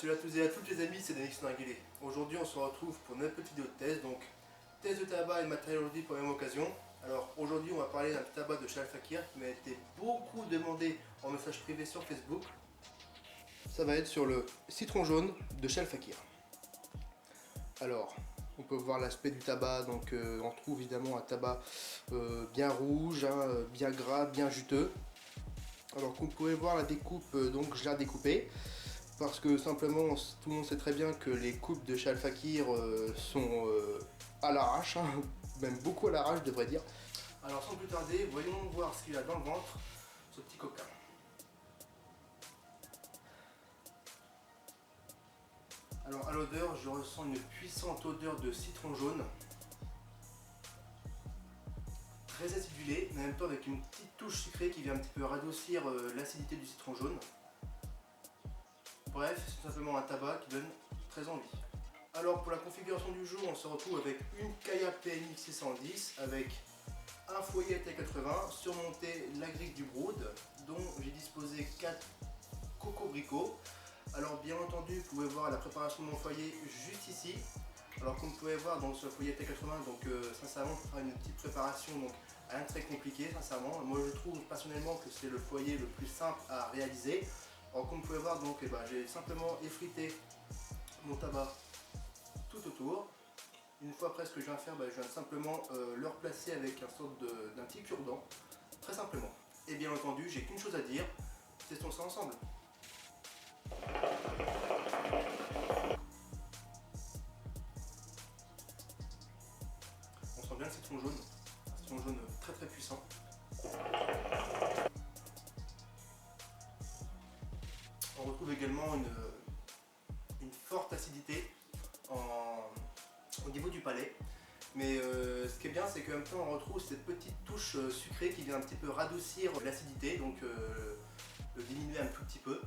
Salut à tous et à toutes les amis, c'est Danix Narguilé. Aujourd'hui on se retrouve pour notre petite vidéo de test, donc test de tabac et de matériel aujourd'hui pour la même occasion. Alors aujourd'hui on va parler d'un tabac de chez Al Fakir qui m'a été beaucoup demandé en message privé sur Facebook. Ça va être sur le citron jaune de chez Al Fakir. Alors on peut voir l'aspect du tabac, donc on trouve évidemment un tabac bien rouge, bien gras, bien juteux. Alors comme vous pouvez voir la découpe, donc je l'ai découpé. Parce que simplement, tout le monde sait très bien que les coupes de chez Al Fakir sont à l'arrache, hein, même beaucoup à l'arrache, je devrais dire. Alors sans plus tarder, voyons voir ce qu'il a dans le ventre, ce petit coquin. Alors à l'odeur, je ressens une puissante odeur de citron jaune. Très acidulé, mais en même temps avec une petite touche sucrée qui vient un petit peu radoucir l'acidité du citron jaune. Bref, c'est tout simplement un tabac qui donne très envie. Alors pour la configuration du jour, on se retrouve avec une Kaya PNX 610 avec un foyer T80, surmonté la grille du Brood, dont j'ai disposé 4 cocobricots. Alors bien entendu, vous pouvez voir la préparation de mon foyer juste ici. Alors comme vous pouvez voir donc, sur le foyer T80, donc sincèrement je ferai une petite préparation, donc rien de très compliqué sincèrement. Moi je trouve personnellement que c'est le foyer le plus simple à réaliser. Alors comme vous pouvez voir, donc j'ai simplement effrité mon tabac tout autour. Une fois après ce que je viens faire, je viens simplement le replacer avec un sorte d'un petit cure-dent, très simplement. Et bien entendu, j'ai qu'une chose à dire, testons ça ensemble. On sent bien le citron jaune, un citron jaune très très puissant. On retrouve également une forte acidité au niveau du palais. Mais ce qui est bien, c'est qu'en même temps on retrouve cette petite touche sucrée qui vient un petit peu radoucir l'acidité, donc le diminuer un tout petit peu.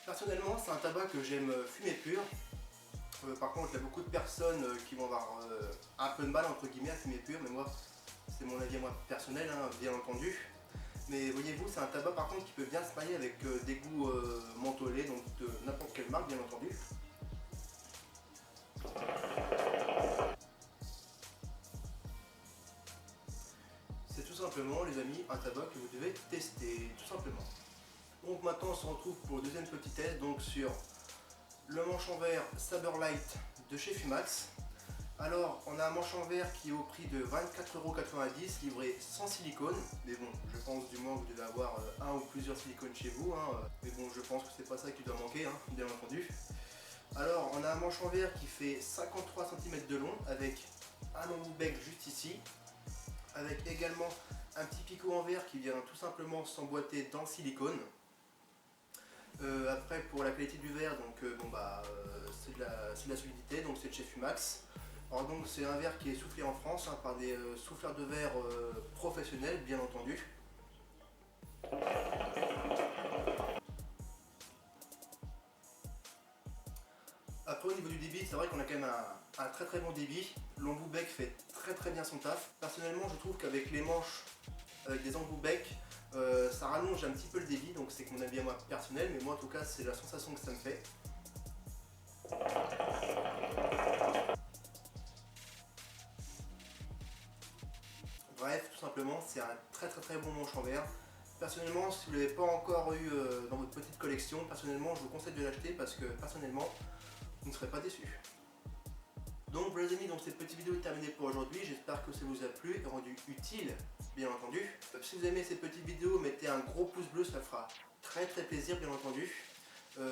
Personnellement, c'est un tabac que j'aime fumer pur. Par contre, il y a beaucoup de personnes qui vont avoir un peu de mal entre guillemets à fumer pur, mais moi, c'est mon avis à moi personnel, hein, bien entendu. Mais voyez-vous, c'est un tabac par contre qui peut bien se marier avec des goûts mentholés, donc de n'importe quelle marque, bien entendu. C'est tout simplement, les amis, un tabac que vous devez tester, tout simplement. Donc maintenant, on se retrouve pour le deuxième petit test, donc sur le manche en verre Saber Light de chez Fumax. Alors, on a un manche en verre qui est au prix de 24,90 €, livré sans silicone. Mais bon, je pense du moins que vous devez avoir un ou plusieurs silicones chez vous. Hein. Mais bon, je pense que c'est pas ça qui doit manquer, hein, bien entendu. Alors, on a un manche en verre qui fait 53 cm de long, avec un embout bec juste ici. Avec également un petit picot en verre qui vient tout simplement s'emboîter dans le silicone. Après pour la qualité du verre, donc c'est de la solidité, donc c'est de chez Fumax. Alors donc c'est un verre qui est soufflé en France hein, par des souffleurs de verre professionnels, bien entendu. Après au niveau du débit, c'est vrai qu'on a quand même un très très bon débit. L'embout bec fait très très bien son taf. Personnellement je trouve qu'avec les manches avec des embouts bec, ça rallonge un petit peu le débit, donc c'est mon avis à moi personnel, mais moi en tout cas c'est la sensation que ça me fait. Bref, tout simplement, c'est un très très très bon manche en verre. Personnellement, si vous ne l'avez pas encore eu dans votre petite collection, personnellement je vous conseille de l'acheter parce que personnellement, vous ne serez pas déçus. Donc les amis, donc cette petite vidéo est terminée pour aujourd'hui, j'espère que ça vous a plu et rendu utile, bien entendu. Si vous aimez cette petite vidéo, mettez un gros pouce bleu, ça fera très très plaisir, bien entendu.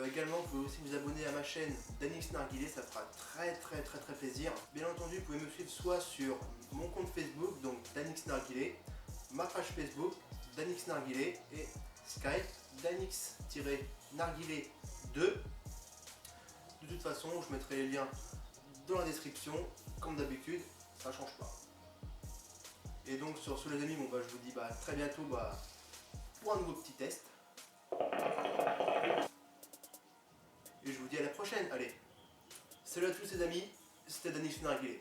Également, vous pouvez aussi vous abonner à ma chaîne Danix Narguilé, ça fera très très plaisir. Bien entendu, vous pouvez me suivre soit sur mon compte Facebook, donc Danix Narguilé, ma page Facebook, Danix Narguilé, et Skype, Danix-Narguilé 2. De toute façon, je mettrai les liens dans la description, comme d'habitude, ça change pas. Et donc sur ce les amis, je vous dis très bientôt pour un nouveau petit test. Et je vous dis à la prochaine, allez. Salut à tous les amis, c'était Danix Narguilé.